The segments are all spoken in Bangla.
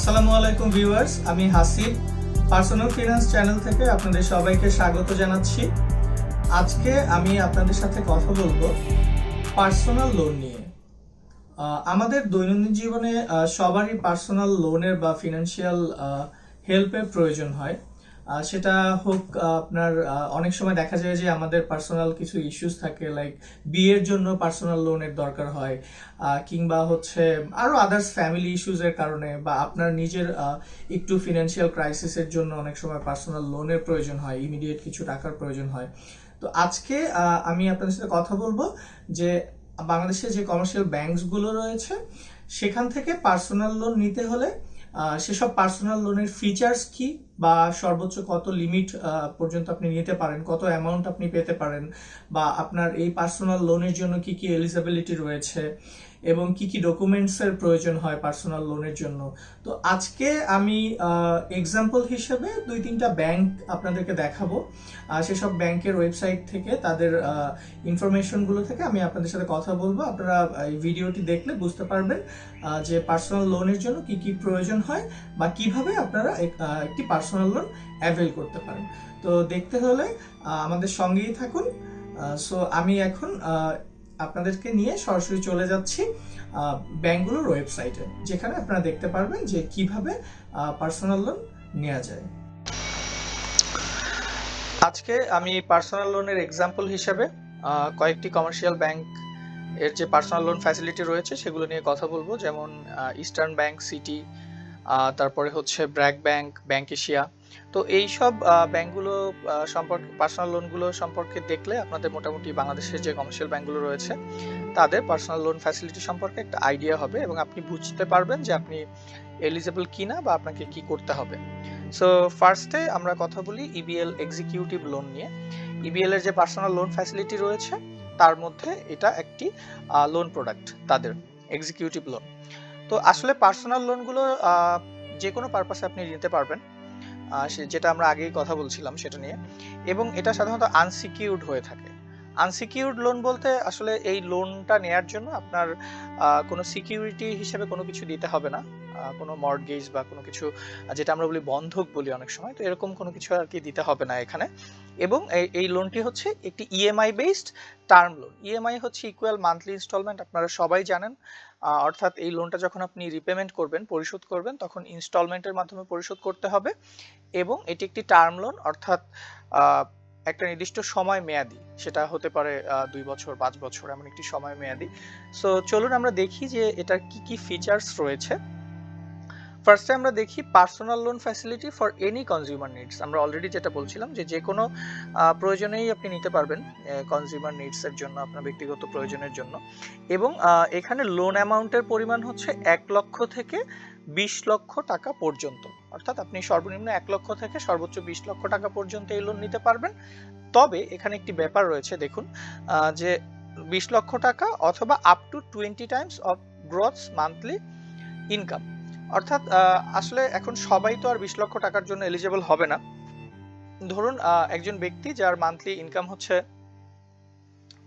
আসসালামু আলাইকুম ভিউয়ার্স, আমি হাসিব পার্সোনাল ফিনান্স চ্যানেল থেকে আপনাদের সবাইকে স্বাগত জানাচ্ছি। আজকে আমি আপনাদের সাথে কথা বলবো পার্সোনাল লোন নিয়ে। আমাদের দৈনন্দিন জীবনে সবারই পার্সোনাল লোনের বা ফিনান্সিয়াল হেল্পের প্রয়োজন হয়। সেটা হোক আপনার অনেক সময় দেখা যায় যে আমাদের পার্সোনাল কিছু ইস্যুস থাকে, লাইক বিয়ের জন্য পার্সোনাল লোনের দরকার হয়, কিংবা হচ্ছে আরো আদার্স ফ্যামিলি ইস্যুসের কারণে, বা আপনার নিজের একটু ফিনান্সিয়াল ক্রাইসিসের জন্য অনেক সময় পার্সোনাল লোনের প্রয়োজন হয়, ইমিডিয়েট কিছু টাকার প্রয়োজন হয়। তো আজকে আমি আপনাদের সাথে কথা বলবো যে বাংলাদেশে যে কমার্শিয়াল ব্যাংকসগুলো রয়েছে সেখান থেকে পার্সোনাল লোন নিতে হলে সেসব পার্সোনাল লোনের ফিচার্স কি, বা সর্বোচ্চ কত লিমিট পর্যন্ত আপনি নিতে পারেন, কত অ্যামাউন্ট আপনি পেতে পারেন, বা আপনার এই পার্সোনাল লোনের জন্য কি কি এলিজিবিলিটি রয়েছে এবং কি কি ডকুমেন্টসের প্রয়োজন হয় পার্সোনাল লোনের জন্য। তো আজকে আমি এক্সাম্পল হিসেবে 2-3টা ব্যাংক আপনাদেরকে দেখাবো। সেসব ব্যাংকের ওয়েবসাইট থেকে তাদের ইনফরমেশনগুলো থেকে আমি আপনাদের সাথে কথা বলবো। আপনারা এই ভিডিওটি দেখলে বুঝতে পারবেন যে পার্সোনাল লোনের জন্য কি কি প্রয়োজন হয় বা কিভাবে আপনারা একটি পার্সোনাল লোন অ্যাভেল করতে পারেন। তো দেখতে হলে আমাদের সঙ্গেই থাকুন। সো আমি এখন আপনাদেরকে নিয়ে সরাসরি চলে যাচ্ছি ব্যাংকগুলোর ওয়েবসাইটে, যেখানে আপনারা দেখতে পারবেন যে কিভাবে পার্সোনাল লোন নেওয়া যায়। আজকে আমি পার্সোনাল লোনের এক্সাম্পল হিসেবে কয়েকটি কমার্শিয়াল ব্যাংক এর যে পার্সোনাল লোন ফ্যাসিলিটি রয়েছে সেগুলো নিয়ে কথা বলবো, যেমন ইস্টার্ন ব্যাংক, সিটি, তারপরে হচ্ছে ব্র্যাক ব্যাংক, ব্যাংক এশিয়া। তো এইসব ব্যাংকগুলো সম্পর্কে, পার্সোনাল লোনগুলো সম্পর্কে দেখলে আপনাদের মোটামুটি বাংলাদেশের যে কমার্শিয়াল ব্যাংকগুলো রয়েছে তাদের পার্সোনাল লোন ফ্যাসিলিটি সম্পর্কে একটা আইডিয়া হবে এবং আপনি বুঝতে পারবেন যে আপনি এলিজিবল কিনা বা আপনাকে কি করতে হবে। সো ফার্স্টে আমরা কথা বলি ইবিএল এক্সিকিউটিভ লোন নিয়ে। ইবিএল এর যে পার্সোনাল লোন ফ্যাসিলিটি রয়েছে তার মধ্যে এটা একটি লোন প্রোডাক্ট, তাদের এক্সিকিউটিভ লোন। তো আসলে পার্সোনাল লোনগুলো যে কোনো পারপাসে আপনি নিতে পারবেন, যেটা আমরা আগেই কথা বলছিলাম সেটা নিয়ে, এবং এটা সাধারণত আনসিকিউরড হয়ে থাকে। আনসিকিউরড লোন বলতে আসলে এই লোনটা নেয়ার জন্য আপনার কোনো সিকিউরিটি হিসেবে কোনো কিছু দিতে হবে না, কোনো মর্টগেজ বা কোনো কিছু, যেটা আমরা বলি বন্ধক বলি অনেক সময়, তো এরকম কোনো কিছু আর কি দিতে হবে না এখানে। এবং এই লোনটি হচ্ছে একটি EMI based term loan. EMI হচ্ছে ইকুয়াল মান্থলি ইনস্টলমেন্ট, আপনারা সবাই জানেন। অর্থাৎ এই লোনটা যখন আপনি রিপেমেন্ট করবেন, পরিশোধ করবেন, তখন ইনস্টলমেন্টের মাধ্যমে পরিশোধ করতে হবে। এবং এটি একটি টার্ম লোন, অর্থাৎ একটা নির্দিষ্ট সময় মেয়াদি, সেটা হতে পারে 2 বছর, 5 বছর, এমন একটি সময় মেয়াদি। সো চলুন আমরা দেখি যে এটার কি কি ফিচার্স রয়েছে। ফার্স্টে আমরা দেখি personal loan facility for any consumer needs. আমরা অলরেডি যেটা বলছিলাম যে কোনো প্রয়োজনেই আপনি নিতে পারবেন, কনজিউমার নিডস এর জন্য, আপনার ব্যক্তিগত প্রয়োজনের জন্য। এবং এখানে লোন অ্যামাউন্টের পরিমাণ হচ্ছে 1 লক্ষ থেকে 20 লক্ষ টাকা পর্যন্ত, অর্থাৎ আপনি সর্বনিম্ন 1 লক্ষ থেকে সর্বোচ্চ 20 লক্ষ টাকা পর্যন্ত এই লোন নিতে পারবেন। তবে এখানে একটি ব্যাপার রয়েছে, দেখুন, যে 20 লক্ষ টাকা অথবা up to 20 Times of gross monthly income. অর্থাৎ আসলে এখন সবাই তো আর 20 লক্ষ টাকার জন্য এলিজিবল হবে না। ধরুন একজন ব্যক্তি যার মান্থলি ইনকাম হচ্ছে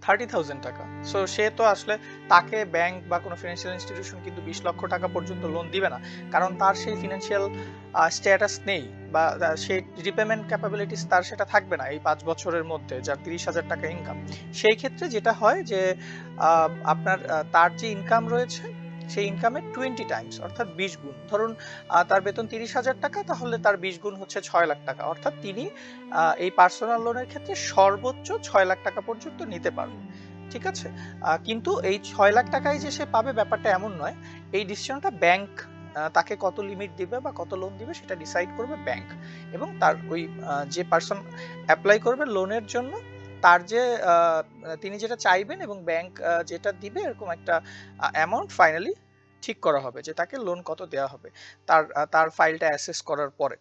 30,000 টাকা, সো সে তো আসলে, তাকে ব্যাংক বা কোনো ফিনান্সিয়াল ইনস্টিটিউশন কিন্তু 20 লক্ষ টাকা পর্যন্ত লোন দিবে না, কারণ তার সেই ফিনান্সিয়াল স্ট্যাটাস নেই, বা সেই রিপেমেন্ট ক্যাপাবিলিটিস তার সেটা থাকবে না এই 5 বছরের মধ্যে, যার 30,000 টাকা ইনকাম। সেই ক্ষেত্রে যেটা হয় যে আপনার তার যে ইনকাম রয়েছে সেই ইনকামের 20 টাইমস, অর্থাৎ 20 গুণ। ধরুন তার বেতন 30,000 টাকা, তাহলে তার 20 গুণ হচ্ছে 6 লাখ টাকা, অর্থাৎ তিনি এই পার্সোনাল লোনের ক্ষেত্রে সর্বোচ্চ 6 লাখ টাকা পর্যন্ত নিতে পারবেন। ঠিক আছে, কিন্তু এই 6 লাখ টাকায় যে সে পাবে ব্যাপারটা এমন নয়। এই ডিসিশনটা ব্যাংক তাকে কত লিমিট দিবে বা কত লোন দিবে সেটা ডিসাইড করবে ব্যাংক, এবং তার ওই যে পার্সন অ্যাপ্লাই করবে লোনের জন্য, তার যে তিনি যেটা চাইবেন এবং ব্যাংক যেটা দিবে, এরকম একটা অ্যামাউন্ট ফাইনালি ঠিক করা হবে যে তাকে লোন কত দেওয়া হবে তার ফাইলটা অ্যাসেস করার পরে।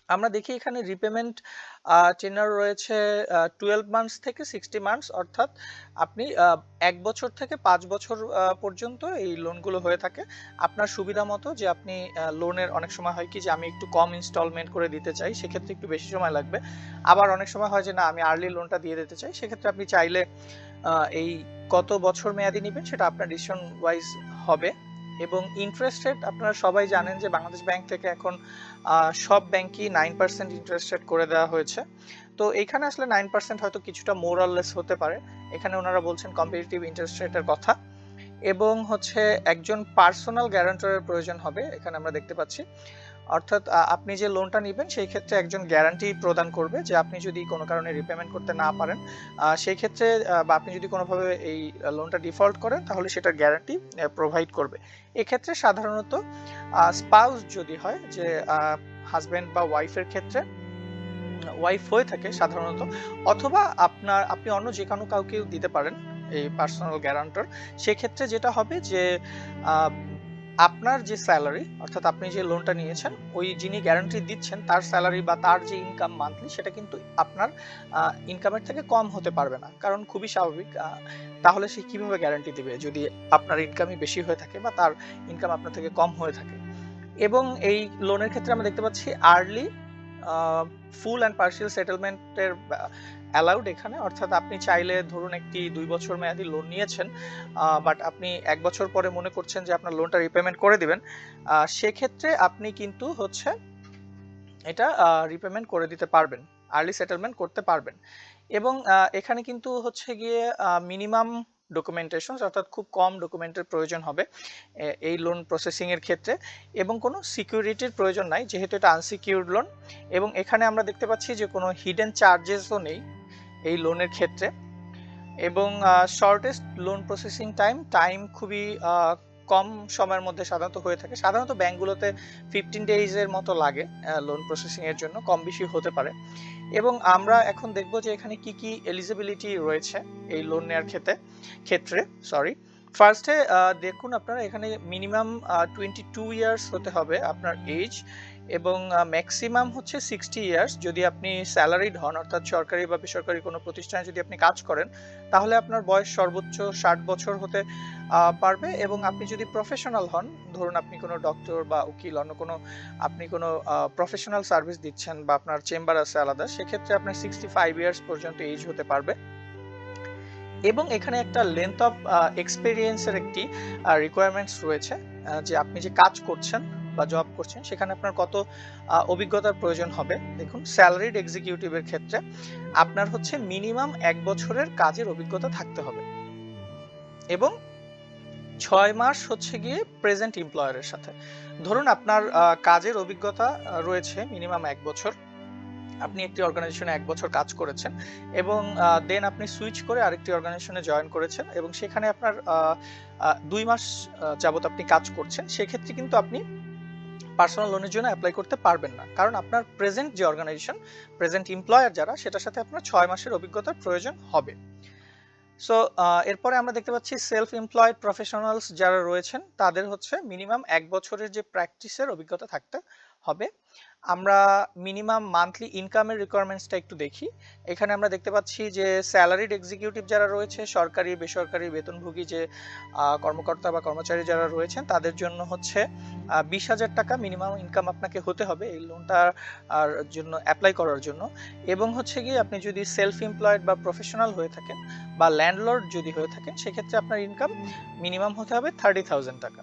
আমরা দেখি এখানে রিপেমেন্ট টেনার রয়েছে 12 মান্থস থেকে 60 মান্থস, অর্থাৎ আপনি 1 বছর থেকে 5 বছর পর্যন্ত এই লোনগুলো হয়ে থাকে। আপনার সুবিধা মতো, যে আপনি লোনের অনেক সময় হয় কি যে আমি একটু কম ইনস্টলমেন্ট করে দিতে চাই, সেক্ষেত্রে একটু বেশি সময় লাগবে। আবার অনেক সময় হয় যে না, আমি আর্লি লোনটা দিয়ে দিতে চাই, সেক্ষেত্রে আপনি চাইলে এই কত বছর মেয়াদি নেবেন সেটা আপনার ডিসিশন ওয়াইজ হবে। এবং ইন্টারেস্ট রেট আপনারা সবাই জানেন যে বাংলাদেশ ব্যাংক থেকে এখন সব ব্যাংকই 9% ইন্টারেস্ট রেট করে দেওয়া হয়েছে। তো এখানে আসলে 9% হয়তো কিছুটা মোর অর লেস হতে পারে। এখানে ওনারা বলছেন কম্পিটিটিভ ইন্টারেস্ট রেটের কথা, এবং হচ্ছে একজন পার্সোনাল গ্যারান্টরের প্রয়োজন হবে এখানে আমরা দেখতে পাচ্ছি। অর্থাৎ আপনি যে লোনটা নেবেন সেই ক্ষেত্রে একজন গ্যারান্টি প্রদান করবে যে আপনি যদি কোনো কারণে রিপেমেন্ট করতে না পারেন সেই ক্ষেত্রে, বা আপনি যদি কোনোভাবে এই লোনটা ডিফল্ট করেন তাহলে সেটার গ্যারান্টি প্রোভাইড করবে। এক্ষেত্রে সাধারণত স্পাউস যদি হয়, যে হাজব্যান্ড বা ওয়াইফের ক্ষেত্রে ওয়াইফ হয়ে থাকে সাধারণত, অথবা আপনি অন্য যে কোনো কাউকেও দিতে পারেন এই পার্সোনাল গ্যারান্টর। সেক্ষেত্রে যেটা হবে যে আপনার যে স্যালারি, অর্থাৎ আপনি যে লোনটা নিয়েছেন, ওই যিনি গ্যারান্টি দিচ্ছেন তার স্যালারি বা তার যে ইনকাম মান্থলি, সেটা কিন্তু আপনার ইনকামের থেকে কম হতে পারবে না, কারণ খুবই স্বাভাবিক। তাহলে সে কিভাবে গ্যারান্টি দিবে যদি আপনার ইনকামই বেশি হয়ে থাকে বা তার ইনকাম আপনার থেকে কম হয়ে থাকে। এবং এই লোনের ক্ষেত্রে আমরা দেখতে পাচ্ছি আর্লি ফুল অ্যান্ড পার্শিয়াল সেটেলমেন্টের অ্যালাউড এখানে। অর্থাৎ আপনি চাইলে ধরুন একটি 2 বছর মেয়াদী লোন নিয়েছেন, বাট আপনি 1 বছর পরে মনে করছেন যে আপনার লোনটা রিপেমেন্ট করে দিবেন, সেক্ষেত্রে আপনি কিন্তু হচ্ছে এটা রিপেমেন্ট করে দিতে পারবেন, আর্লি সেটেলমেন্ট করতে পারবেন। এবং এখানে কিন্তু হচ্ছে গিয়ে মিনিমাম ডকুমেন্টেশন, অর্থাৎ খুব কম ডকুমেন্টের প্রয়োজন হবে এই লোন প্রসেসিং এর ক্ষেত্রে, এবং কোনো সিকিউরিটির প্রয়োজন নাই যেহেতু এটা আনসিকিউরড লোন। এবং এখানে আমরা দেখতে পাচ্ছি যে কোনো হিডেন চার্জেসও নেই এই লোনের ক্ষেত্রে। এবং শর্টেস্ট লোন প্রসেসিং টাইম খুবই কম সময়ের মধ্যে সাধারণত হয়ে থাকে। সাধারণত ব্যাংকগুলোতে 15 ডেজের মতো লাগে লোন প্রসেসিং এর জন্য, কম বেশি হতে পারে। এবং আমরা এখন দেখব যে এখানে কি কি এলিজিবিলিটি রয়েছে এই লোন নেওয়ার ক্ষেত্রে। ফার্স্টে দেখুন আপনারা এখানে মিনিমাম 22 ইয়ার্স হতে হবে আপনার এজ, এবং ম্যাক্সিমাম হচ্ছে 60 ইয়ার্স যদি আপনি স্যালারিড হন, অর্থাৎ সরকারি বা বেসরকারি কোনো প্রতিষ্ঠানে যদি আপনি কাজ করেন তাহলে আপনার বয়স সর্বোচ্চ 60 বছর হতে পারবে। এবং আপনি যদি প্রফেশনাল হন, ধরুন আপনি কোনো ডক্টর বা উকিল, অন্য কোনো আপনি কোনো প্রফেশনাল সার্ভিস দিচ্ছেন বা আপনার চেম্বার আছে আলাদা, সেক্ষেত্রে আপনার 65 ইয়ার্স পর্যন্ত এজ হতে পারবে। এবং এখানে একটা লেন্থ অফ এক্সপেরিয়েন্সের একটি রিকোয়ারমেন্টস রয়েছে, যে আপনি যে কাজ করছেন বা জব করছেন সেখানে আপনার কত অভিজ্ঞতার প্রয়োজন হবে। দেখুন স্যালারিড এক্সিকিউটিভের ক্ষেত্রে আপনার হচ্ছে মিনিমাম 1 বছরের কাজের অভিজ্ঞতা থাকতে হবে, এবং 6 মাস হচ্ছে গিয়ে প্রেজেন্ট এমপ্লয়ারের সাথে। ধরুন আপনার কাজের অভিজ্ঞতা রয়েছে মিনিমাম 1 বছর, আপনি একটি অর্গানাইজেশনে 1 বছর কাজ করেছেন, এবং দেন আপনি সুইচ করে আরেকটি অর্গানাইজেশনে জয়েন করেছেন, এবং সেখানে আপনার 2 মাস যাবত আপনি কাজ করছেন। সেক্ষেত্রে কিন্তু আপনি পার্সোনাল লোনের জন্য অ্যাপ্লাই করতে পারবেন না, কারণ আপনার প্রেজেন্ট যে অর্গানাইজেশন, প্রেজেন্ট এমপ্লয়ার যারা, সেটার সাথে আপনার 6 মাসের অভিজ্ঞতার প্রয়োজন হবে। সো এরপরে আমরা দেখতে পাচ্ছি সেলফ এমপ্লয়েড প্রফেশনালস যারা রয়েছেন তাদের হচ্ছে মিনিমাম 1 বছরের যে প্র্যাকটিসের অভিজ্ঞতা থাকতে হবে। আমরা মিনিমাম মান্থলি ইনকামের রিকোয়ারমেন্টসটা একটু দেখি। এখানে আমরা দেখতে পাচ্ছি যে স্যালারিড এক্সিকিউটিভ যারা রয়েছে, সরকারি বেসরকারি বেতনভোগী যে কর্মকর্তা বা কর্মচারী যারা রয়েছেন, তাদের জন্য হচ্ছে 20,000 টাকা মিনিমাম ইনকাম আপনাকে হতে হবে এই লোনটার জন্য অ্যাপ্লাই করার জন্য। এবং হচ্ছে গিয়ে আপনি যদি সেলফ এমপ্লয়েড বা প্রফেশনাল হয়ে থাকেন বা ল্যান্ডলর্ড যদি হয়ে থাকেন, সেক্ষেত্রে আপনার ইনকাম মিনিমাম হতে হবে 30,000 টাকা।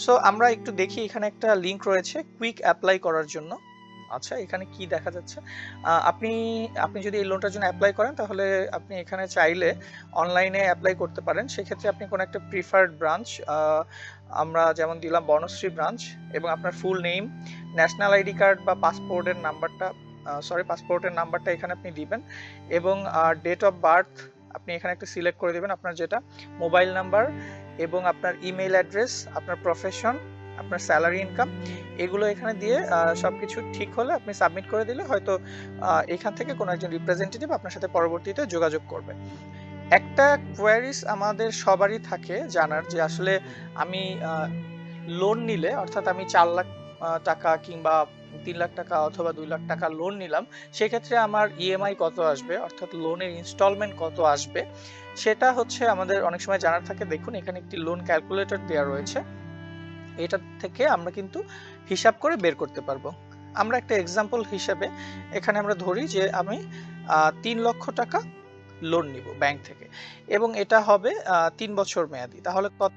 সো আমরা একটু দেখি, এখানে একটা লিংক রয়েছে কুইক অ্যাপ্লাই করার জন্য। আচ্ছা, এখানে কি দেখা যাচ্ছে, আপনি যদি এই লোনটার জন্য অ্যাপ্লাই করেন তাহলে আপনি এখানে চাইলে অনলাইনে অ্যাপ্লাই করতে পারেন। সেক্ষেত্রে আপনি কোনো একটা প্রিফার্ড ব্রাঞ্চ, আমরা যেমন দিলাম বনশ্রী ব্রাঞ্চ, এবং আপনার full name, national ID card বা পাসপোর্টের নাম্বারটা এখানে আপনি দিবেন, এবং ডেট অফ বার্থ আপনি এখানে একটা সিলেক্ট করে দিবেন, আপনার যেটা মোবাইল নাম্বার, এবং আপনার ইমেল অ্যাড্রেস, আপনার প্রফেশন, আপনার স্যালারি ইনকাম, এগুলো এখানে দিয়ে সবকিছু ঠিক হলে আপনি সাবমিট করে দিলে হয়তো এখান থেকে কোনো একজন রিপ্রেজেন্টেটিভ আপনার সাথে পরবর্তীতে যোগাযোগ করবে। একটা কোয়ারিজ আমাদের সবারই থাকে জানার, যে আসলে আমি লোন নিলে, অর্থাৎ আমি 4 লাখ টাকা কিংবা 3 লাখ টাকা অথবা 2 লাখ টাকা লোন নিলাম, সেক্ষেত্রে আমার ইএমআই কত আসবে, অর্থাৎ লোনের ইনস্টলমেন্ট কত আসবে, সেটা হচ্ছে আমাদের অনেক সময় জানার থাকে। দেখুন এখানে একটি লোন ক্যালকুলেটর দেওয়া রয়েছে, এটা থেকে আমরা কিন্তু হিসাব করে বের করতে পারবো। আমরা একটা এক্সাম্পল হিসেবে এখানে আমরা ধরি যে আমি 3 লক্ষ টাকা লোন নিব ব্যাংক থেকে, এবং এটা হবে 3 বছর মেয়াদি, তাহলে কত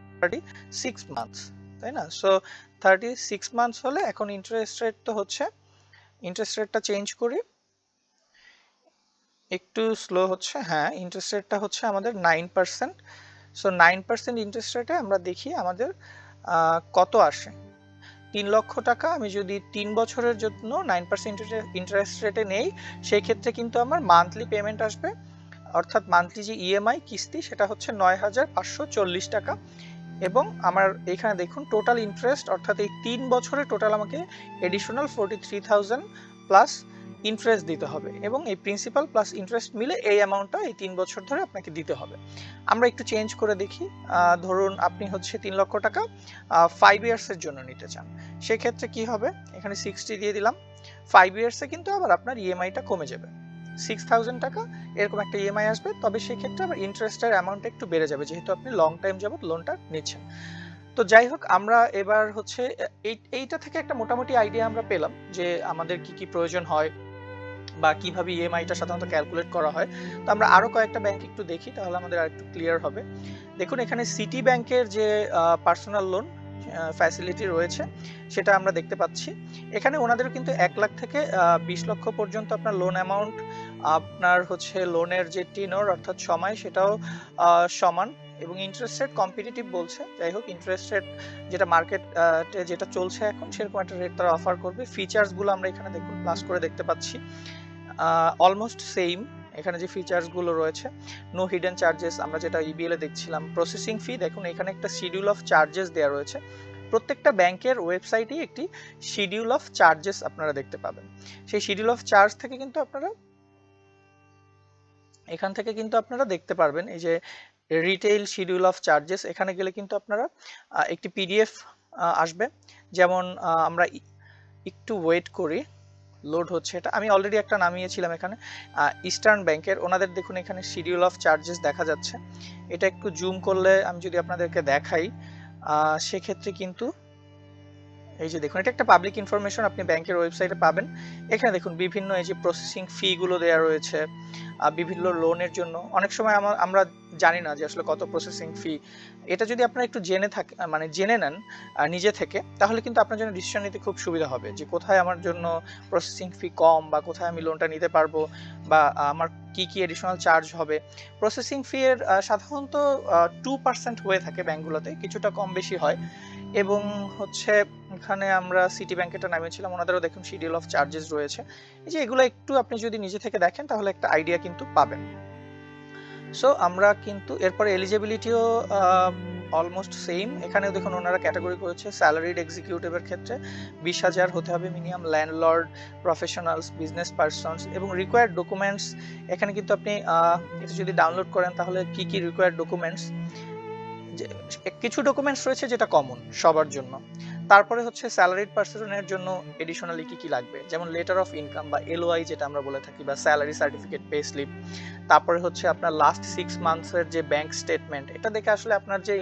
6 মান্থস। তাই না? সো 36 মান্থস হলে এখন ইন্টারেস্ট রেট তো হচ্ছে, ইন্টারেস্ট রেটটা চেঞ্জ করি, একটু স্লো হচ্ছে। হ্যাঁ, ইন্টারেস্ট রেটটা হচ্ছে আমাদের 9%। সো 9% ইন্টারেস্ট রেটে আমরা দেখি আমাদের কত আসে। 3 লক্ষ টাকা আমি যদি 3 বছরের জন্য 9% ইন্টারেস্ট রেটে নেই, সেই ক্ষেত্রে কিন্তু আমার মান্থলি পেমেন্ট আসবে, অর্থাৎ মান্থলি যে ইএমআই কিস্তি সেটা হচ্ছে 9,540 টাকা। এবং আমার এখানে দেখুন টোটাল ইন্টারেস্ট, অর্থাৎ এই 3 বছরে টোটাল আমাকে এডিশনাল 43,000 প্লাস ইন্টারেস্ট দিতে হবে, এবং এই প্রিন্সিপাল প্লাস ইন্টারেস্ট মিলে এই অ্যামাউন্টটা এই 3 বছর ধরে আপনাকে দিতে হবে। আমরা একটু চেঞ্জ করে দেখি, ধরুন আপনি হচ্ছে 3 লক্ষ টাকা 5 ইয়ার্সের জন্য নিতে চান, সেক্ষেত্রে কি হবে, এখানে 60 দিয়ে দিলাম। 5 ইয়ার্সে কিন্তু আবার আপনার ইএমআইটা কমে যাবে, 6,000 টাকা এরকম একটা ইএমআই আসবে, তবে সেক্ষেত্রে আবার ইন্টারেস্টের অ্যামাউন্ট একটু বেড়ে যাবে, যেহেতু আপনি লং টাইম যাবত লোনটা নিচ্ছেন। তো যাই হোক, আমরা এবার হচ্ছে এইটা থেকে একটা মোটামুটি আইডিয়া আমরা পেলাম যে আমাদের কি কি প্রয়োজন হয় বা কিভাবে ইএমআইটা সাধারণত ক্যালকুলেট করা হয়। তো আমরা আরো কয়েকটা ব্যাংক একটু দেখি, তাহলে আমাদের আরেকটু ক্লিয়ার হবে। দেখুন এখানে সিটি ব্যাংকের যে পার্সোনাল লোন ফ্যাসিলিটি রয়েছে সেটা আমরা দেখতে পাচ্ছি। এখানে ওনাদের কিন্তু 1 লাখ থেকে 20 লক্ষ পর্যন্ত আপনার লোন অ্যামাউন্ট, আপনার হচ্ছে লোনের যে টেনর অর্থাৎ সময় সেটাও সমান, এবং ইন্টারেস্ট রেট কম্পিটিটিভ বলছে। যাই হোক, ইন্টারেস্ট রেট যেটা মার্কেটে যেটা চলছে এখন সেরকম একটা রেট তারা অফার করবে। ফিচার্সগুলো আমরা এখানে দেখুন প্লাস করে দেখতে পাচ্ছি, অলমোস্ট সেম। এখানে যে ফিচার্সগুলো রয়েছে, নো হিডেন চার্জেস, আমরা যেটা ইবিএল এ দেখছিলাম। প্রসেসিং ফি দেখুন এখানে একটা শিডিউল অফ চার্জেস দেওয়া রয়েছে, প্রত্যেকটা ব্যাংকের ওয়েবসাইটেই একটি শিডিউল অফ চার্জেস আপনারা দেখতে পাবেন। সেই শিডিউল অফ চার্জ থেকে কিন্তু আপনারা এখান থেকে কিন্তু আপনারা দেখতে পারবেন এই যে রিটেইল শিডিউল অফ চার্জেস, এখানে গেলে কিন্তু আপনারা একটি পিডিএফ আসবে। যেমন আমরা একটু ওয়েট করি, লোড হচ্ছে, এটা আমি অলরেডি একটা নামিয়েছিলাম এখানে ইস্টার্ন ব্যাংকের। ওনাদের দেখুন এখানে শিডিউল অফ চার্জেস দেখা যাচ্ছে, এটা একটু জুম করলে আমি যদি আপনাদেরকে দেখাই সেক্ষেত্রে কিন্তু এই যে দেখুন এটা একটা পাবলিক ইনফরমেশন, আপনি ব্যাংকের ওয়েবসাইটে পাবেন। এখানে দেখুন বিভিন্ন এই যে প্রসেসিং ফি গুলো দেওয়া রয়েছে বিভিন্ন লোনের জন্য। অনেক সময় আমরা জানি না যে আসলে কত প্রসেসিং ফি, এটা যদি আপনারা একটু জেনে নেন নিজে থেকে, তাহলে কিন্তু আপনার জন্য ডিসিশন নিতে খুব সুবিধা হবে যে কোথায় আমার জন্য প্রসেসিং ফি কম, বা কোথায় আমি লোনটা নিতে পারবো, বা আমার কি কি এডিশনাল চার্জ হবে। প্রসেসিং ফি এর সাধারণত 2% হয়ে থাকে ব্যাংকগুলোতে, কিছুটা কম বেশি হয়। এবং হচ্ছে এখানে আমরা সিটি ব্যাংকেটা নামিয়েছিলাম, ওনাদেরও দেখুন শিডিউল অফ চার্জেস রয়েছে। এই যে এগুলো একটু আপনি যদি নিজে থেকে দেখেন তাহলে একটা আইডিয়া কিন্তু পাবেন। সো আমরা কিন্তু এরপরে এলিজিবিলিটিও অলমোস্ট সেম। এখানেও দেখুন ওনারা ক্যাটাগরি করেছে, স্যালারিড এক্সিকিউটিভের ক্ষেত্রে 20,000 হতে হবে minimum, landlord, professionals, business persons, এবং রিকোয়ার্ড ডকুমেন্টস। এখানে কিন্তু আপনি এটা যদি ডাউনলোড করেন তাহলে কি কি রিকোয়ার্ড ডকুমেন্টস, কিছু ডকুমেন্টস রয়েছে যেটা কমন সবার জন্য। তারপরে হচ্ছে স্যালারিড পার্সনের জন্য এডিশনালি কি কি লাগবে, যেমন লেটার অফ ইনকাম বা এলওআই যেটা আমরা বলে থাকি, বা স্যালারি সার্টিফিকেট, পে স্লিপ। তারপরে হচ্ছে আপনার লাস্ট 6 মান্থসের যে ব্যাংক স্টেটমেন্ট, এটা দেখে আসলে আপনার যে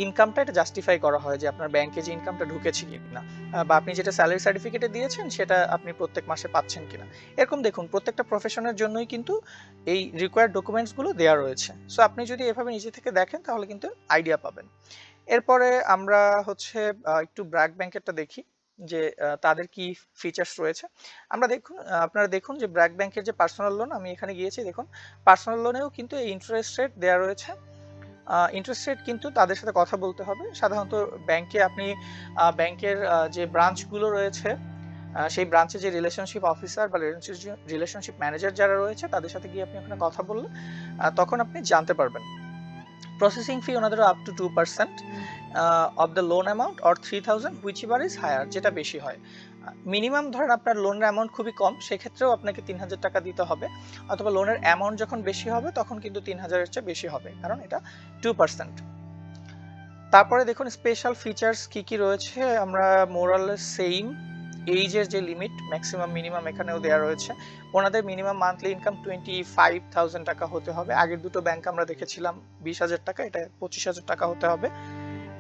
ইনকামটা এটা জাস্টিফাই করা হয় যে আপনার ব্যাংকে যে ইনকামটা ঢুকেছে কিনা, বা আপনি যেটা স্যালারি সার্টিফিকেটে দিয়েছেন সেটা আপনি প্রত্যেক মাসে পাচ্ছেন কিনা। এরকম দেখুন প্রত্যেকটা প্রফেশনের জন্যই কিন্তু এই রিকোয়ার্ড ডকুমেন্টসগুলো দেওয়া রয়েছে। সো আপনি যদি এভাবে নিজে থেকে দেখেন তাহলে কিন্তু আইডিয়া পাবেন। এরপরে আমরা হচ্ছে একটু ব্র্যাক ব্যাংকেরটা দেখি যে তাদের কি ফিচার্স রয়েছে। আমরা দেখুন আপনারা দেখুন যে ব্র্যাক ব্যাংকের যে পার্সোনাল লোন, আমি এখানে গিয়েছি, দেখুন পার্সোনাল লোনেও কিন্তু এই ইন্টারেস্ট রেট দেওয়া রয়েছে। ইন্টারেস্ট রেট কিন্তু তাদের সাথে কথা বলতে হবে। সাধারণত ব্যাংকে আপনি ব্যাংকের যে ব্রাঞ্চগুলো রয়েছে সেই ব্রাঞ্চে যে রিলেশনশিপ অফিসার বা রিলেশনশিপ ম্যানেজার যারা রয়েছে তাদের সাথে গিয়ে আপনি ওখানে কথা বললে তখন আপনি জানতে পারবেন। প্রসেসিং ফি ওনাদের up to 2% of the loan amount or 3,000 whichever is higher, যেটা বেশি হয়। মিনিমাম ধরেন আপনার লোনের অ্যামাউন্ট খুবই কম, সেক্ষেত্রেও আপনাকে 3,000 টাকা দিতে হবে, অথবা লোনের অ্যামাউন্ট যখন বেশি হবে তখন কিন্তু 3,000-এর চেয়ে বেশি হবে, কারণ এটা 2%। তারপরে দেখুন স্পেশাল ফিচার্স কি কি রয়েছে, আমরা মোরালেস সেম। এইজের যে লিমিট ম্যাক্সিমাম মিনিমাম এখানেও দেওয়া রয়েছে। ওনাদের মিনিমাম মান্থলি ইনকাম 25,000 টাকা হতে হবে। আগের দুটো ব্যাংক আমরা দেখেছিলাম 20,000 টাকা, এটা 25,000 টাকা হতে হবে।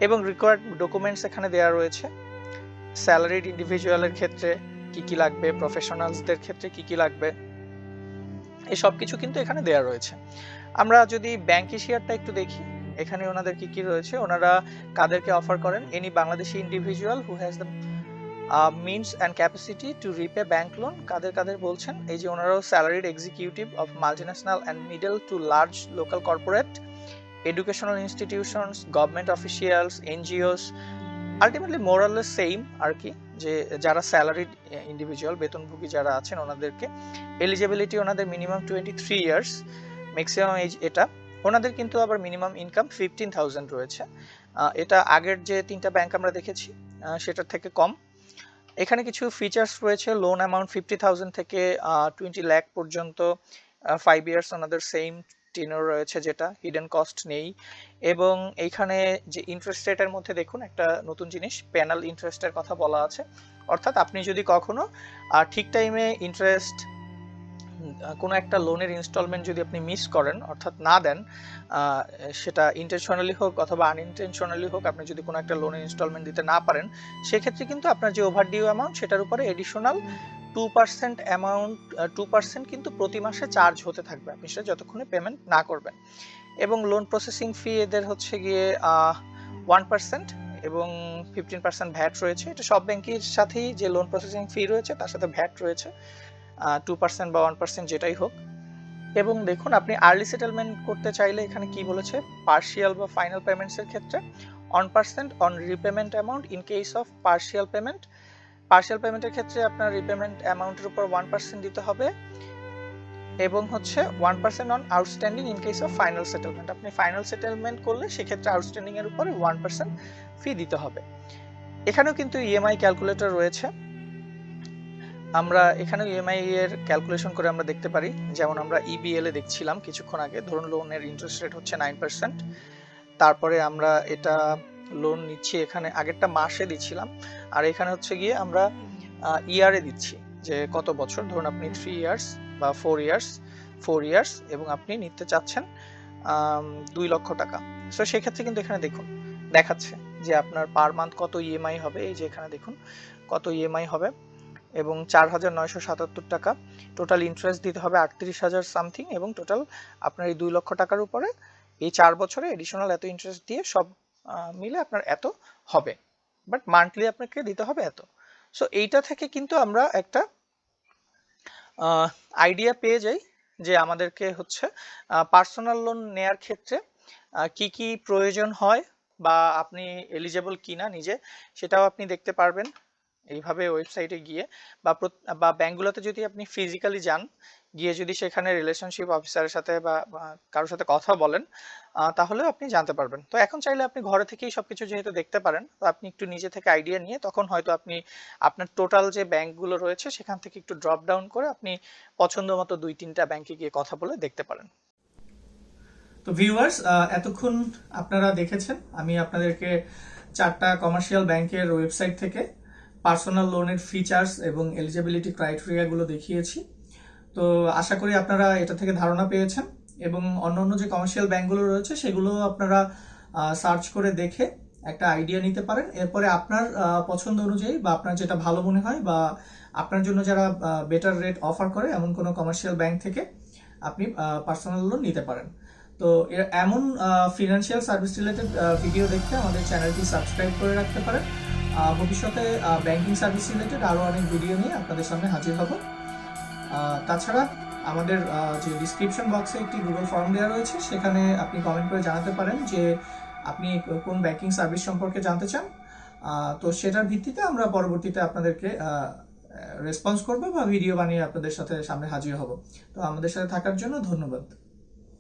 এবং রিকোয়ার্ড ডকুমেন্টস এখানে দেওয়া রয়েছে, স্যালারিড ইন্ডিভিজুয়ালের ক্ষেত্রে কি কি লাগবে, প্রফেশনালসদের ক্ষেত্রে কি কি লাগবে, এই সব কিছু কিন্তু এখানে দেওয়া রয়েছে। আমরা যদি ব্যাংক এশিয়ারটা একটু দেখি, এখানে ওনাদের কি কি রয়েছে, ওনারা কাদেরকে অফার করেন, any Bangladeshi individual who has the means and capacity to repay bank loan, কাদের কাদের বলছেন, এই যে ওনারাও salaried executive of multinational and middle to large local corporate, educational institutions, government officials, NGOs, ultimately মোরালেস সেম আর কি, যে যারা স্যালারিড ইন্ডিভিজুয়াল বেতনভোগী যারা আছেন ওনাদেরকে। এলিজিবিলিটি ওনাদের মিনিমাম 23 ইয়ার্স, ম্যাক্সিমাম এজ এটা। ওনাদের কিন্তু আবার মিনিমাম ইনকাম 15,000 রয়েছে, এটা আগের যে 3টা ব্যাংক আমরা দেখেছি সেটার থেকে কম। এখানে কিছু ফিচার্স রয়েছে, লোন অ্যামাউন্ট 50,000 থেকে 20 লাখ পর্যন্ত, 5 ইয়ার্স ওনাদের সেম টেনর রয়েছে, যেটা হিডেন কস্ট নেই। এবং এইখানে যে ইন্টারেস্ট রেটের মধ্যে দেখুন একটা নতুন জিনিস, প্যানেল ইন্টারেস্টের কথা বলা আছে, অর্থাৎ আপনি যদি কখনো ঠিক টাইমে ইন্টারেস্ট কোনো একটা লোনের ইনস্টলমেন্ট যদি আপনি মিস করেন অর্থাৎ না দেন, সেটা ইন্টেনশনালি হোক অথবা আনইনটেনশনালি হোক, আপনি যদি কোনো একটা লোনের ইনস্টলমেন্ট দিতে না পারেন, সেক্ষেত্রে কিন্তু আপনার যে ওভারডিউ অ্যামাউন্ট সেটার উপরে এডিশনাল 2% অ্যামাউন্ট 2% কিন্তু প্রতি মাসে চার্জ হতে থাকবে আপনি সেটা যতক্ষণে পেমেন্ট না করবেন। এবং লোন প্রসেসিং ফি এদের হচ্ছে গিয়ে 1% এবং 15% ভ্যাট রয়েছে। এটা সব ব্যাংকের সাথেই যে লোন প্রসেসিং ফি রয়েছে তার সাথে ভ্যাট রয়েছে, 2% বা 1% যেটাই হোক। এবং দেখুন আপনি আর্লি সেটেলমেন্ট করতে চাইলে এখানে কি বলেছে, পার্শিয়াল বা ফাইনাল পেমেন্টসের ক্ষেত্রে 1% on repayment amount in case of partial payment. Partial পেমেন্টের ক্ষেত্রে আপনার রিপেমেন্ট অ্যামাউন্টের উপর 1% দিতে হবে, এবং হচ্ছে 1% on outstanding in case of final settlement. আপনি ফাইনাল সেটেলমেন্ট করলে সেক্ষেত্রে আউটস্ট্যান্ডিং এর উপরে 1% ফি দিতে হবে। এখানেও কিন্তু ইএমআই ক্যালকুলেটর রয়েছে, আমরা এখানে ইএমআই এর ক্যালকুলেশন করে আমরা দেখতে পারি, যেমন আমরা ইবিএল এ দেখছিলাম কিছুক্ষণ আগে, ধরুন লোনের ইন্টারেস্ট রেট হচ্ছে 9%, তারপরে আমরা এটা লোন নিচ্ছি, এখানে আগেরটা মাসে দিচ্ছিলাম, আর এখানে হচ্ছে গিয়ে আমরা ইয়ারে দিচ্ছি যে কত বছর, ধরুন আপনি 3 ইয়ার্স বা 4 ইয়ার্স এবং আপনি নিতে চাচ্ছেন 2 লক্ষ টাকা। সো সেক্ষেত্রে কিন্তু এখানে দেখুন দেখাচ্ছে যে আপনার পার মান্থ কত ইএমআই হবে, এই যে এখানে দেখুন কত ইএমআই হবে, এবং 4,977 টাকা। টোটাল ইন্টারেস্ট দিতে হবে 38,000 সামথিং, এবং টোটাল আপনার এই 2 লক্ষ টাকার উপরে এই 4 বছরে এডিশনাল এত ইন্টারেস্ট দিয়ে সব মিলে আপনার এত হবে, বাট মান্থলি আপনাকে দিতে হবে এত। সো এইটা থেকে কিন্তু আমরা একটা আইডিয়া পেয়ে যাই যে আমাদেরকে হচ্ছে পার্সোনাল লোন নেয়ার ক্ষেত্রে কি কি প্রয়োজন হয় বা আপনি এলিজেবল কিনা নিজে, সেটাও আপনি দেখতে পারবেন এইভাবে ওয়েবসাইটে গিয়ে, বা ব্যাংকগুলোতে যদি আপনি ফিজিক্যালি যান, গিয়ে যদি সেখানে রিলেশনশিপ অফিসারের সাথে বা কারোর সাথে কথা বলেন, তাহলেও আপনি জানতে পারবেন। তো এখন চাইলে আপনি ঘরে থেকেই সবকিছু যেহেতু দেখতে পারেন, তো আপনি একটু নিজে থেকে আইডিয়া নিয়ে তখন হয়তো আপনি আপনার টোটাল যে ব্যাংকগুলো রয়েছে সেখান থেকে একটু ড্রপ ডাউন করে আপনি পছন্দ মতো 2-3টা ব্যাংকে গিয়ে কথা বলে দেখতে পারেন। তো ভিউয়ার্স, এতক্ষণ আপনারা দেখেছেন আমি আপনাদেরকে 4টা কমার্শিয়াল ব্যাংকের ওয়েবসাইট থেকে পার্সোনাল লোনের ফিচার্স এবং এলিজিবিলিটি ক্রাইটেরিয়াগুলো দেখিয়েছি। তো আশা করি আপনারা এটা থেকে ধারণা পেয়েছেন, এবং অন্যান্য যে কমার্শিয়াল ব্যাংকগুলো রয়েছে সেগুলো আপনারা সার্চ করে দেখে একটা আইডিয়া নিতে পারেন। এরপরে আপনার পছন্দ অনুযায়ী বা আপনার যেটা ভালো মনে হয় বা আপনার জন্য যারা বেটার রেট অফার করে এমন কোনো কমার্শিয়াল ব্যাংক থেকে আপনি পার্সোনাল লোন নিতে পারেন। তো এমন ফিনান্সিয়াল সার্ভিস রিলেটেড ভিডিও দেখতে আমাদের চ্যানেলটি সাবস্ক্রাইব করে রাখতে পারেন। ভবিষ্যতে ব্যাংকিং সার্ভিস রিলেটেড আরও অনেক ভিডিও নিয়ে আপনাদের সামনে হাজির হব। তাছাড়া আমাদের যে ডিসক্রিপশন বক্সে একটি গুগল ফর্ম দেওয়া রয়েছে, সেখানে আপনি কমেন্ট করে জানাতে পারেন যে আপনি কোন ব্যাংকিং সার্ভিস সম্পর্কে জানতে চান। তো সেটার ভিত্তিতে আমরা পরবর্তীতে আপনাদেরকে রেসপন্স করবো বা ভিডিও বানিয়ে আপনাদের সাথে সামনে হাজির হব। তো আমাদের সাথে থাকার জন্য ধন্যবাদ।